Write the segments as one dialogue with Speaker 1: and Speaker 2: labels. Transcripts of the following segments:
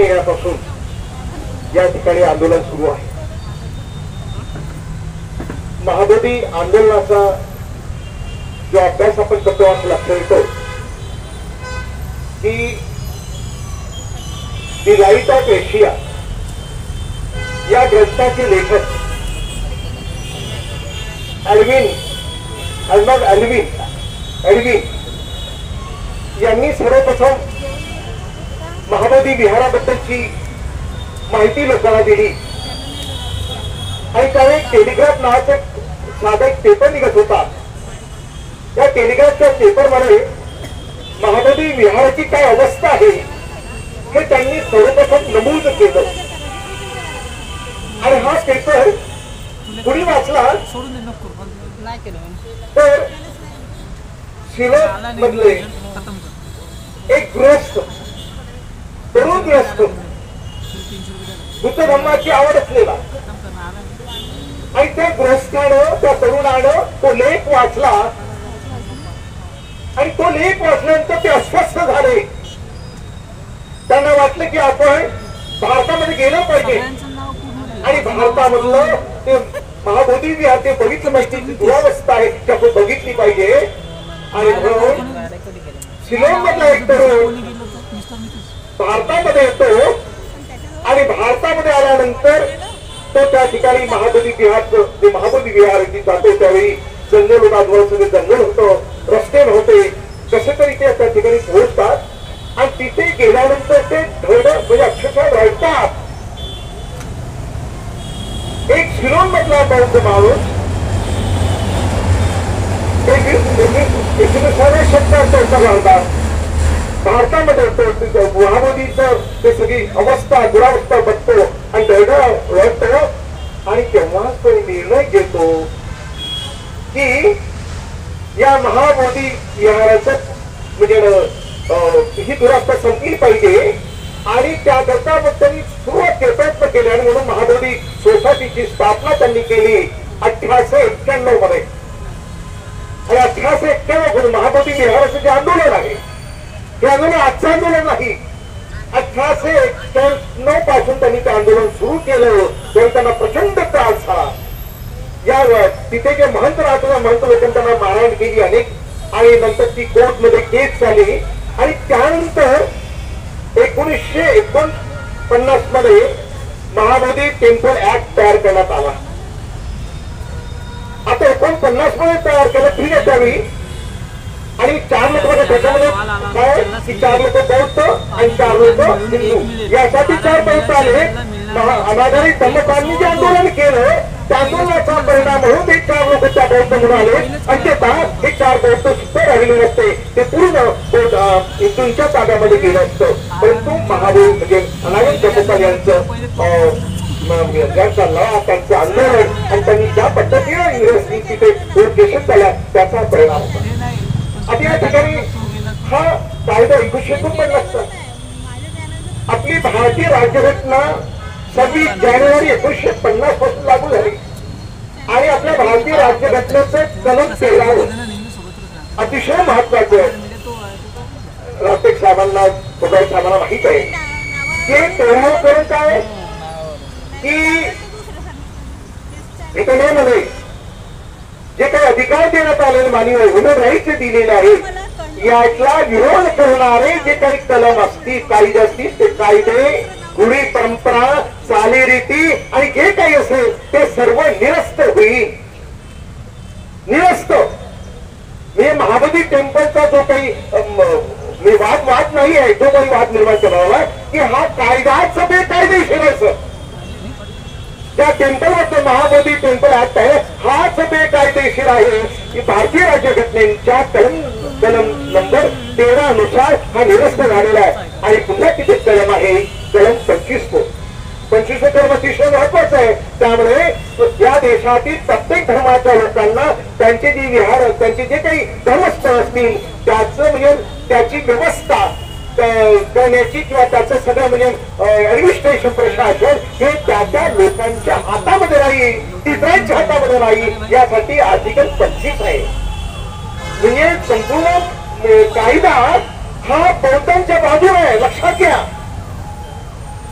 Speaker 1: महिन्यापासून या ठिकाणी आंदोलन सुरू आहे. महाबोधी आंदोलनाचा जो अभ्यास आपण करतो असं लक्षात येतो की दी लाईट ऑफ एशिया या ग्रंथाचे लेखक एडविन यांनी सर्वप्रथम महाबोधी विहाराबद्दलची माहिती लोकांना दिली आणि त्यावेळी टेलिग्राफ नावाचा साधा एक पेपर निघत होता. त्या टेलिग्राफच्या पेपरमध्ये महाबोधी विहाराची काय अवस्था आहे हे त्यांनी सर्वप्रथम नमूद केलं आणि हा पेपर कुणी वाचला तर शिलोन मधले एक गृहस्थ तरुण गृहस्थ बुद्ध धर्माची आवड असलेला आणि त्या गृहस्थानं त्या तरुणानं तो लेख वाचला आणि तो लेख वाचल्यानंतर ते अस्वस्थ झाले. त्यांना वाटलं की आपण भारतामध्ये गेलं पाहिजे आणि भारतामधलं ते महाबोधी विहार ते बघितलं पाहिजे, दुरावस्था आहे ते आपण बघितली पाहिजे. आणि म्हणून शिलोंग मधला एक तरुण भारतामध्ये येतो आणि भारतामध्ये आल्यानंतर तो त्या ठिकाणी महाबोधी विहार जातो. त्यावेळी जंगल होता, सगळे जंगल होतं, रस्ते नव्हते, कसे तरी ते त्या ठिकाणी पोहोचतात आणि तिथे गेल्यानंतर ते धड म्हणजे अक्षरशः रडतात. एक शिलोंग मधला बौद्ध माणूस 19व्या शतकात घालतात भारतामध्ये महाबोधीचं ते सगळी अवस्था दुरावस्था बघतो आणि रडतो आणि तेव्हा तो निर्णय घेतो की या महाबोधी विहाराचं म्हणजे ही दुरावस्था संपली पाहिजे आणि त्याकरता मग त्यांनी सुरुवात प्रयत्न केले आणि म्हणून महाबोधी सोसायटीची स्थापना त्यांनी केली 1891 मध्ये. आणि 1891 म्हणून महाबोधी विहाराचं जे आंदोलन आहे हे आंदोलन आजचं आंदोलन नाही. 1891 पासून त्यांनी ते आंदोलन सुरू केलं तेव्हा त्यांना प्रचंड त्रास झाला. या तिथे जे महंत राहतो महंत लोकांनी त्यांना मारहाण केली अनेक आणि नंतर ती कोर्टमध्ये केस झाली आणि त्यानंतर 1949 मध्ये महाबोधी टेम्पल ऍक्ट तयार करण्यात आला. आता 49 मध्ये तयार केलं ठीक आहे त्यावेळी आणि 4 लोक त्याच्यामध्ये काय की 4 लोक बौद्ध आणि 4 लोक हिंदू यासाठी 4 बौद्ध आले. अनाधारित धम्मपालांनी जे आंदोलन केलं त्या आंदोलनाचा परिणाम म्हणून ते 4 लोक त्या बौद्ध म्हणून आले. अन्यथा हे 4 बौद्ध सुद्धा राहिले नसते, ते पूर्ण हिंदूंच्या ताब्यामध्ये गेलं असतं. परंतु महाबोधी म्हणजे अनाधारित धम्मपाल यांचं त्यांचं आंदोलन आणि त्यांनी ज्या पद्धतीने इंग्रजी तिथे उद्देशित झाला त्याचा परिणाम होता. आता या ठिकाणी हा कायदा 1949चा आपली भारतीय राज्यघटना 26 जानेवारी 1950 पासून लागू झाली आणि आपल्या भारतीय राज्यघटनेचं कलम 13 अतिशय महत्वाचं आहे. राष्ट्रीय साहेबांना माहित आहे की 13 कलम काय की घटनेमध्ये जे काही अधिकार देण्यात आलेले मानवी ह्युमन राईट्स दिलेले आहेत यातला विरोध करणारे जे काही कलम असतील कायदे असतील ते कायदे रूढी परंपरा चालीरीती आणि जे काही असेल ते सर्व निरस्त होईल. निरस्त म्हणजे महाबोधी टेम्पलचा जो काही वाद नाही आहे जो काही वाद निर्माण केला की हा कायदाच बेकायदेशीर असं त्या टेम्पलमध्ये महाबोधी टेम्पल ऍक्ट आहे हाच बेकायदेशीर आहे की भारतीय राज्यघटनेच्या कलम नंबर 13 नुसार हा निरस्त झालेला आहे. आणि पुन्हा किती कलम आहे कलम 25 कलम अतिशय महत्वाचं आहे. त्यामुळे या देशातील प्रत्येक धर्माच्या लोकांना त्यांचे जे विहार त्यांचे जे काही धर्मस्थळ असतील त्याचं म्हणजे त्याची व्यवस्था करण्याची किंवा त्याचं सगळं म्हणजे ऍडमिनिस्ट्रेशन प्रशासन हे त्या लोकांच्या हातामध्ये राहील, इतरांच्या हातामध्ये राहील यासाठी आर्टिकल 25 आहे. म्हणजे संपूर्ण कायदा हा बौद्धांच्या बाजूने आहे लक्षात घ्या.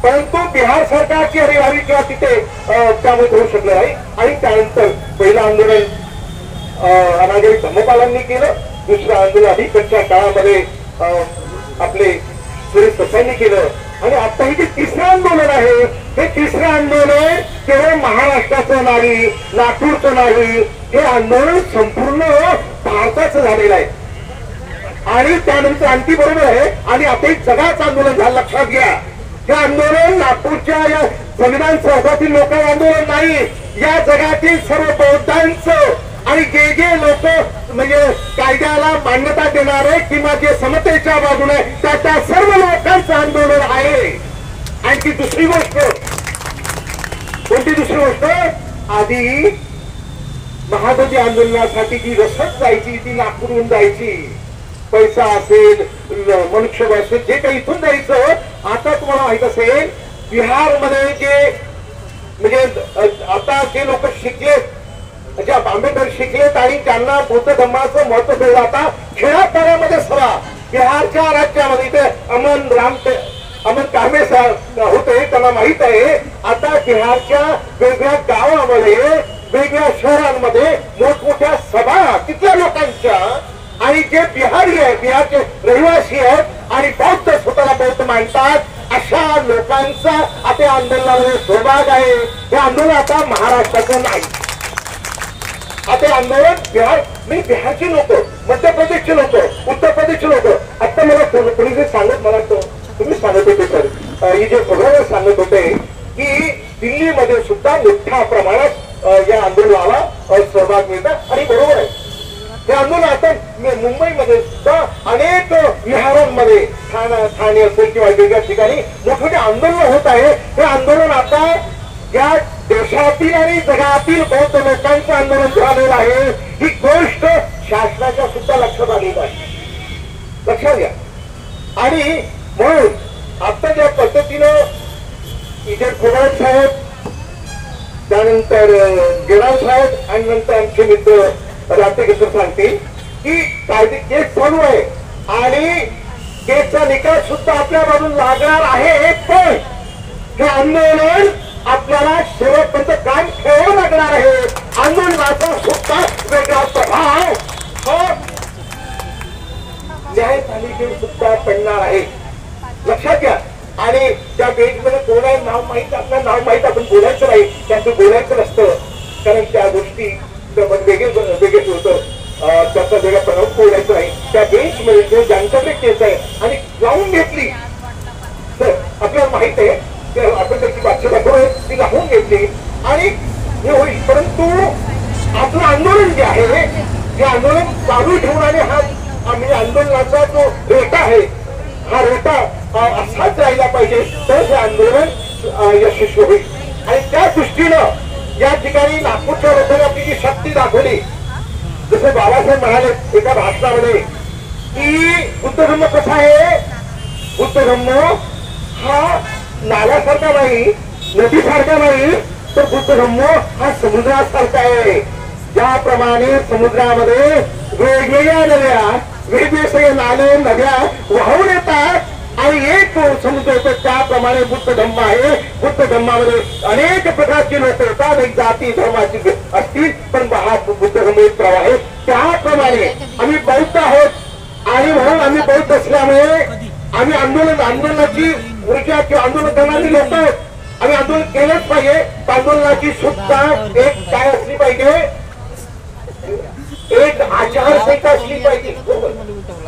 Speaker 1: परंतु बिहार सरकारची हरियारी किंवा तिथे त्यामध्ये होऊ शकलं नाही. आणि त्यानंतर पहिलं आंदोलन अनागरिक धम्मपालांनी केलं, दुसरं आंदोलन अलीकडच्या काळामध्ये आपले सुरेश प्रसादनी केलं, आणि आता हे जे तिसरं आंदोलन आहे, हे तिसरं आंदोलन केवळ महाराष्ट्राचं नाही, नागपूरचं नाही, हे आंदोलन संपूर्ण भारताचं झालेलं आहे. आणि त्यानंतर आणखी बरोबर आहे, आणि आता एक जगाचं आंदोलन झालं, लक्षात घ्या. हे आंदोलन नागपूरच्या या संविधान सौधातील लोकांचं आंदोलन नाही, या जगातील सर्व बौद्धांचं आणि जे लोक म्हणजे कायद्याला मान्यता देणारे किंवा जे समतेच्या बाजूने त्या सर्व लोकांचं आंदोलन आहे. आणखी दुसरी गोष्ट, कोणती दुसरी गोष्ट, आधी महादजी आंदोलनासाठी जी रसद जायची ती नागपूरहून जायची, पैसा असेल, मनुष्यबळ असेल, जे काही इथून जायचं. आता तुम्हाला माहित असेल बिहारमध्ये जे म्हणजे आता जे लोक शिकले, म्हणजे आंबेडकर शिकलेत आणि त्यांना बौद्ध धर्माचं महत्व कळलं. आता खेड्यापाड्यामध्ये सभा बिहारच्या राज्यामध्ये इथे अमन कामे होते, त्यांना माहित आहे. आता बिहारच्या वेगवेगळ्या गावामध्ये, वेगवेगळ्या शहरांमध्ये मोठमोठ्या सभा तिथल्या लोकांच्या, आणि जे बिहारी आहे, बिहारचे रहिवासी आहेत आणि बौद्ध स्वतःला बौद्ध मानतात, अशा लोकांचा आता आंदोलनामध्ये सहभाग आहे. हे आंदोलन आता महाराष्ट्राचं नाही, आता आंदोलन बिहारचे लोक, मध्य प्रदेशचे लोक, उत्तर प्रदेशचे लोक. आता मला कोणी सांगत, मला तुम्ही सांगत होते सर, ही जे भगवान सांगत होते की दिल्लीमध्ये सुद्धा मोठ्या प्रमाणात या आंदोलनाला सहभाग मिळतात. आणि बरोबर आहे, हे आंदोलन आता मुंबईमध्ये सुद्धा अनेक विहारांमध्ये, ठाणे असेल किंवा वेगळ्या ठिकाणी मोठमोठे आंदोलन होत आहे. हे आंदोलन आता या देशातील आणि जगातील बौद्ध लोकांचं आंदोलन झालेलं आहे. ही गोष्ट शासनाच्या सुद्धा लक्षात आलेली आहे, लक्षात घ्या. आणि म्हणून आता ज्या पद्धतीनं इथे खोबराज साहेब, त्यानंतर गेडाव साहेब आणि नंतर आमचे मित्र रातेकेश्वर सांगतील की कायदे केस चालू आहे आणि केसचा निकाल सुद्धा आपल्या बाजून लागणार आहे. पण हे आंदोलन आपल्याला शेवटपर्यंत कायम ठेवावं लागणार आहे. आंदोलनाचा सुद्धा वेगळा प्रभाव हा न्यायपालिकेवर सुद्धा पडणार आहे, लक्षात घ्या. आणि त्या पेजमध्ये कोणाला नाव माहित, आपलं नाव माहित, आपण बोलायचं नाही, त्याचं बोलायचं नसतं, कारण त्या गोष्टी वेगळेच होतं, त्याचा वेगळा प्रभाव बोलायचं नाही. त्या बेंचमध्ये ज्यांच्याकडे केस आहे आणि लावून घेतली तर आपल्याला माहित आहे, आपण त्याची बातचीत करू, ती लावून घेतली आणि हे होईल. परंतु आपलं आंदोलन जे आहे, हे आंदोलन चालू ठेवून आणि हा म्हणजे आंदोलनाचा जो रेटा आहे, हा रेटा असाच राहिला पाहिजे, तर हे आंदोलन यशस्वी होईल. आणि त्या दृष्टीनं या ठिकाणी नागपूरच्या लोकांनी आपली जी शक्ती दाखवली, जसे बाबासाहेब म्हणाले एका भाषणामध्ये की बुद्ध धम्म कसा आहे, बुद्ध धम्म हा नाल्यासारखा नाही, नदीसारखा नाही, तर बुद्ध धम्म हा समुद्रासारखा आहे. ज्याप्रमाणे समुद्रामध्ये वेगवेगळ्या नद्या, वेगवेगळे सगळे नाले नद्या वाहून येतात आणि एक समुद्र येतो, त्याप्रमाणे बुद्ध धम्म आहे. बुद्ध धम्मामध्ये अनेक प्रकारची लोक येतात, एक जाती धर्माची असतील, पण हा बुद्ध धम्म एक प्रवाह आहे. त्याप्रमाणे आम्ही बौद्ध आहोत आणि म्हणून आम्ही बौद्ध असल्यामुळे आम्ही आंदोलनाची ऊर्जा किंवा आंदोलन करणारी लोक आम्ही आंदोलन केलंच पाहिजे. आंदोलनाची सुद्धा एक काय असली पाहिजे, एक आचारसंहिता असली पाहिजे,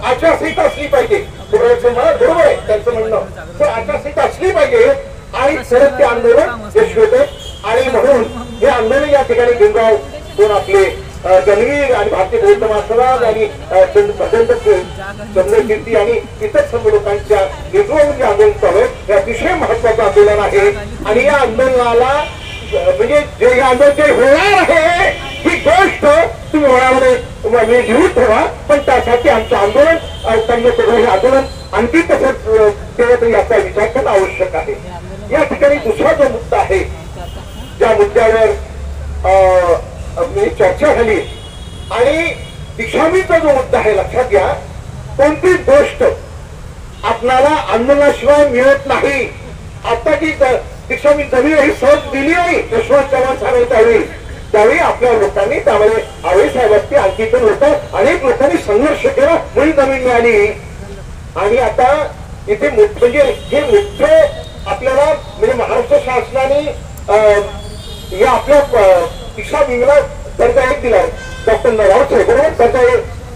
Speaker 1: आचारसंहिता असली पाहिजे. बरोबर आहे त्यांचं म्हणणं, तर आचारसंहिता असली पाहिजे आणि तरच ते आंदोलन यशस्वी होते. आणि म्हणून हे आंदोलन या ठिकाणी भीमराव कोण आपले गणवीर आणि भारतीय बौद्ध महासभा आणि चंद्रकीर्ती आणि इतर सर्व लोकांच्या नेतृत्वाने जे आंदोलन चालू आहे, हे अतिशय महत्वाचं आंदोलन आहे. आणि या आंदोलनाला म्हणजे जे हे आंदोलन जे होणार आहे, ही गोष्ट तुम्ही मनामध्ये घेऊन ठेवा. पण त्यासाठी आमचं आंदोलन हे आंदोलन आणखी कसं केलं याचा विचार करणं आवश्यक आहे. या ठिकाणी दुसरा जो मुद्दा आहे, ज्या मुद्द्यावर चर्चा झाली आणि दिशामीचा जो मुद्दा आहे, लक्षात घ्या, कोणतीच गोष्ट आपल्याला आंदोलनाशिवाय मिळत नाही. आता की दीक्षाभूमी जमीन ही सहज दिली नाही यशवंत चव्हाण साहेब त्यावेळी आपल्या लोकांनी त्यामध्ये आवळे साहेब असते आणखी पण लोक अनेक लोकांनी संघर्ष केला म्हणून जमीन मिळाली. आणि आता इथे म्हणजे हे मुख्य आपल्याला म्हणजे महाराष्ट्र शासनाने या आपल्या दीक्षाभूमीला दर्जा 1 दिला आहे. डॉक्टर राऊत साहेब बरोबर दर्जा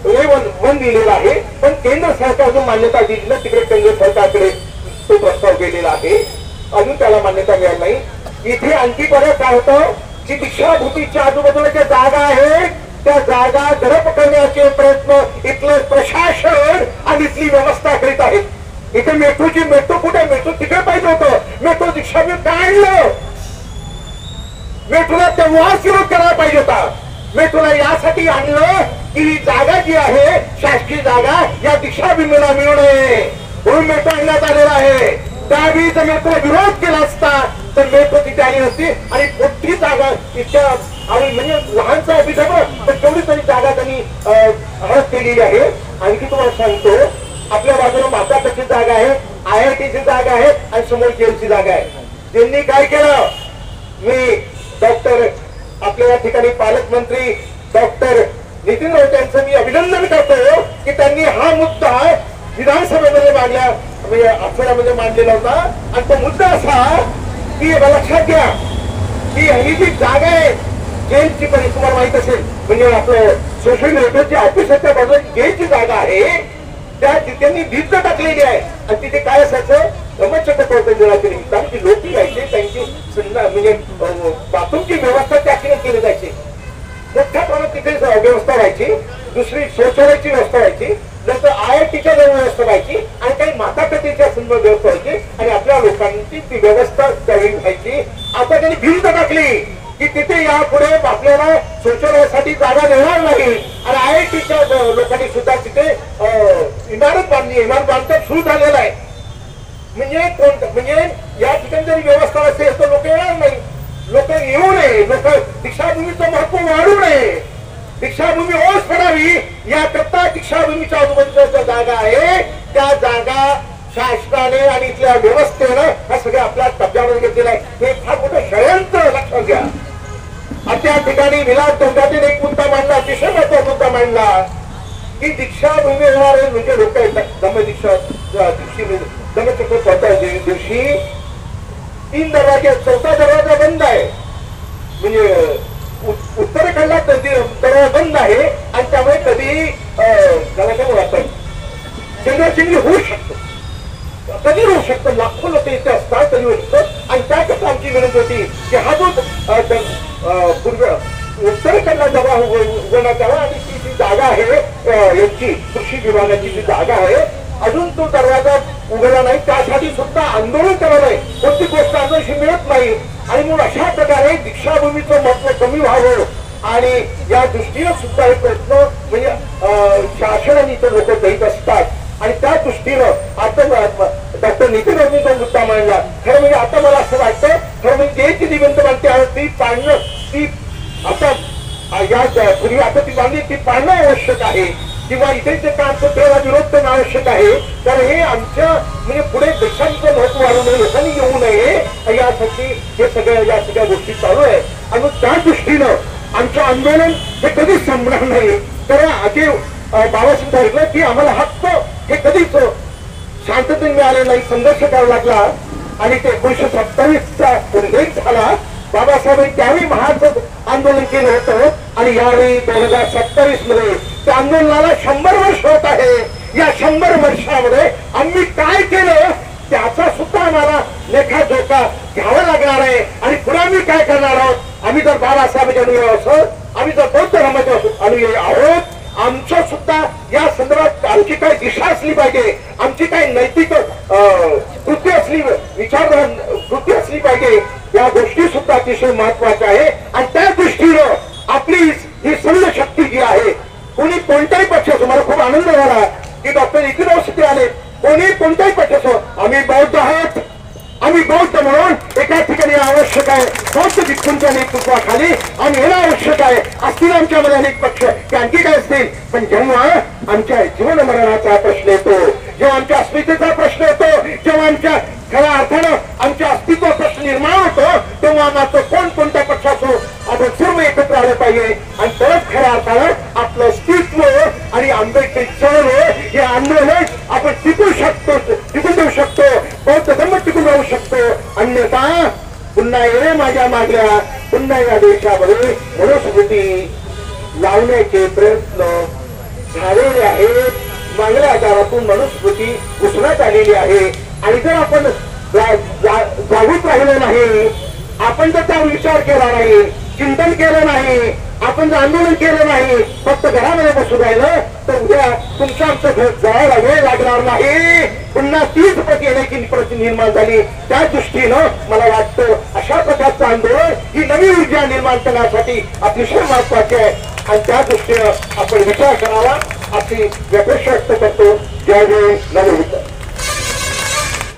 Speaker 1: A1 दिलेला आहे. पण केंद्र सरकार अजून मान्यता दिली ना तिकडे केंद्र सरकारकडे तो प्रस्ताव केलेला आहे अजून त्याला मान्यता मिळाली नाही. इथे आणखी परत काय होतं की दीक्षाभूमीच्या आजूबाजूला ज्या जागा आहेत त्या जागा झडप करण्याचे प्रयत्न इथलं प्रशासन आणि इथली व्यवस्था करीत आहेत. इथे मेट्रो कुठे मेट्रो तिकडे पाहिजे होतं. मेट्रो दीक्षाभूमी काय आणलं. मेट्रोला तेव्हाच विरोध करायला पाहिजे होता. मेट्रोला यासाठी आणलं की ही जागा जी आहे शासकीय जागा या दीक्षाभूमीला मिळू नये म्हणून मेट्रो आणण्यात आलेला आहे. त्यावेळी जर मेट्रोला विरोध केला असता तर मेट्रो तिथे आली नसती आणि मोठी जागा इतक्या आणि म्हणजे लहानचा ऑफिस आहे पण तेवढी तरी जागा त्यांनी हडप केलेली आहे. आणखी तुम्हाला सांगतो आपल्या बाजूला माताची जागा आहे IITची जागा आहे आणि समोर जेलची जागा आहे. त्यांनी काय केलं मी डॉक्टर आपल्या या ठिकाणी पालकमंत्री डॉक्टर नितीन राऊत यांचं मी अभिनंदन करतो की त्यांनी हा मुद्दा विधानसभेमध्ये मांडला म्हणजे अक्षरामध्ये मांडलेला होता. आणि तो मुद्दा असा की लक्षात घ्या की ही जी जागा आहे जेलची पण तुम्हाला माहित असेल म्हणजे आपलं सोशल मीडियाची ऑफिस आहे त्या बाजूला जेलची जागा आहे त्या त्यांनी भिंत टाकलेली आहे आणि तिथे काय असायचं रमचक्र निमित्ताने लोक यायचे त्यांची म्हणजे बाथरूमची व्यवस्था त्या ठिकाणी केली जायची. मोठ्या प्रमाणात तिथे व्यवस्था व्हायची. दुसरी शौचालयाची व्यवस्था व्हायची. नंतर IITच्या जवळ व्यवस्था व्हायची आणि काही मातापितेच्या संदर्भात व्यवस्था व्हायची आणि आपल्या लोकांची ती व्यवस्था त्यावेळी व्हायची. आता त्यांनी भिंत टाकली की तिथे यापुढे आपल्याला शौचालयासाठी जागा देणार नाही आणि IITच्या लोकांनी सुद्धा तिथे इमारत बांधली. इमारत बांधकाम सुरू झालेलं आहे. म्हणजे या ठिकाणी जरी व्यवस्था असेल तर लोक येणार नाही. लोक येऊ नये. लोक दीक्षाभूमीचं महत्व वाढू नये. दीक्षाभूमी ओस पडावी याकरता दीक्षाभूमीच्या आजूबाजूच्या ज्या जागा आहे त्या जागा शासनाने आणि इथल्या व्यवस्थेनं हा सगळं आपल्या कब्जामध्ये घेतलेला आहे. हे फार मोठं षडयंत्र लक्षात घ्या. त्या ठिकाणी विलास दंडातील एक मुद्दा मांडला अतिशय महत्वाचा मुद्दा मांडला की दीक्षाभूमी येणारे म्हणजे लोक येतात धम्मदीक्षा धम्मचक्र दिवशी 3 दरवाजे 4था दरवाजा बंद आहे म्हणजे उत्तरेकडला दरवाजा बंद आहे आणि त्यामुळे कधी चंद्रचिंगली होऊ शकतो कधी होऊ शकतं. लाखो लोक इथे असतात तरी होऊ शकतं आणि त्याकरता आमची विनंती होती की हा जो उत्तरेकडला दरवाजा उघडण्यात यावा आणि ती जागा आहे यांची कृषी विभागाची जी जागा आहे अजून तो दरवाजा उघडला नाही त्यासाठी सुद्धा आंदोलन करावं आहे. कोणती गोष्ट आंदोलनाशी मिळत नाही आणि मग अशा प्रकारे दीक्षाभूमीचं महत्व कमी व्हावं आणि या दृष्टीने सुद्धा हे प्रयत्न म्हणजे शासनाने इतर लोक करीत असतात आणि त्या दृष्टीनं आता डॉक्टर नितीन राऊतांनी जो मुद्दा मांडला खरं म्हणजे आता मला असं वाटतं खरं म्हणजे जी निबंध मानते आहे ती पाळणं ती आता या पूर्वी आता ती बांधली ती पाळणं आवश्यक आहे किंवा इथे जे काम त्याला विरोध करणं आवश्यक आहे. तर हे आमच्या म्हणजे पुढे देशांचं महत्व वाढू नये लोकांनी येऊ नये यासाठी हे सगळं या सगळ्या गोष्टी चालू आहे आणि त्या दृष्टीनं आमचं आंदोलन हे कधीच संपणार नाही. तर आधी बाबासाहेब सांगितलं की आम्हाला हक्क हे कधीच शांततेने मिळाले नाही. संघर्ष करावा लागला आणि ते 1927चा उल्लेख झाला. बाबासाहेबांनी त्यावेळी महाराष्ट्र आंदोलन केलं होतं आणि यावेळी 2027 मध्ये त्या आंदोलनाला 100 वर्ष होत आहे. या 100 वर्षामध्ये आम्ही काय केलं त्याचा सुद्धा आम्हाला लेखाजोखा घ्यावा लागणार आहे आणि पुढे आम्ही काय करणार आहोत. आम्ही जर बाबासाहेबांचे अनुयायी असोत आम्ही जर बौद्ध धर्माचे अनुयायी आहोत आमचं सुद्धा या संदर्भात आमची काय दिशा असली पाहिजे आमची काय नैतिक कृती असली विचारधारा कृती असली पाहिजे या गोष्टी सुद्धा अतिशय महत्वाच्या आहे. आणि त्या दृष्टीनं आपली ही समज शक्ती जी आहे कोणी कोणत्याही पक्ष असो मला खूप आनंद झाला की डॉक्टर नितीन राऊत आले कोणी कोणत्याही पक्ष असो आम्ही बौद्ध आहोत आम्ही बौद्ध म्हणून एका ठिकाणी आवश्यक आहे. बौद्ध भिक्षूंच्या नेतृत्वाखाली आम्ही येणं आवश्यक आहे. असतील आमच्यामध्ये अनेक पक्ष की आणखी काय असतील पण जेव्हा आमच्या जीवन मरणाचा प्रश्न येतो जेव्हा आमच्या अस्मितेचा प्रश्न येतो जेव्हा आमच्या खऱ्या अर्थानं आमच्या अस्तित्व प्रश्न निर्माण होतो तेव्हा मात्र कोणत्या पक्षाचं आपण सर्व एकत्र आलं पाहिजे आणि तरच खऱ्या अर्थानं आपलं अस्तित्व आणि आंबेडकरी चळवळ हे आंदोलन आपण टिकू देऊ शकतो बौद्ध धर्म टिकून राहू शकतो अन्यथा पुन्हा येणे माझ्या मागल्या पुन्हा या देशामध्ये मनुस्मृती लावण्याचे प्रयत्न झालेले आहेत मागल्या आधारातून मनुस्मृती घुसण्यात आलेली आहे आणि जर आपण जागृत राहिलो नाही आपण जर त्यावर विचार केला नाही चिंतन केलं नाही आपण जर आंदोलन केलं नाही फक्त घरामध्ये बसून राहिलं तर उद्या तुमचं आमचं घर जळायला वेळ लागणार नाही पुन्हा तीच प्रति येण्याची परिस्थिती निर्माण झाली त्या दृष्टीनं मला वाटतं अशा प्रकारचं आंदोलन ही नवी ऊर्जा निर्माण करण्यासाठी अतिशय महत्वाचे आहे आणि त्या दृष्टीनं आपण विचार करावा अशी अपेक्षा व्यक्त करतो जय जय नवविचार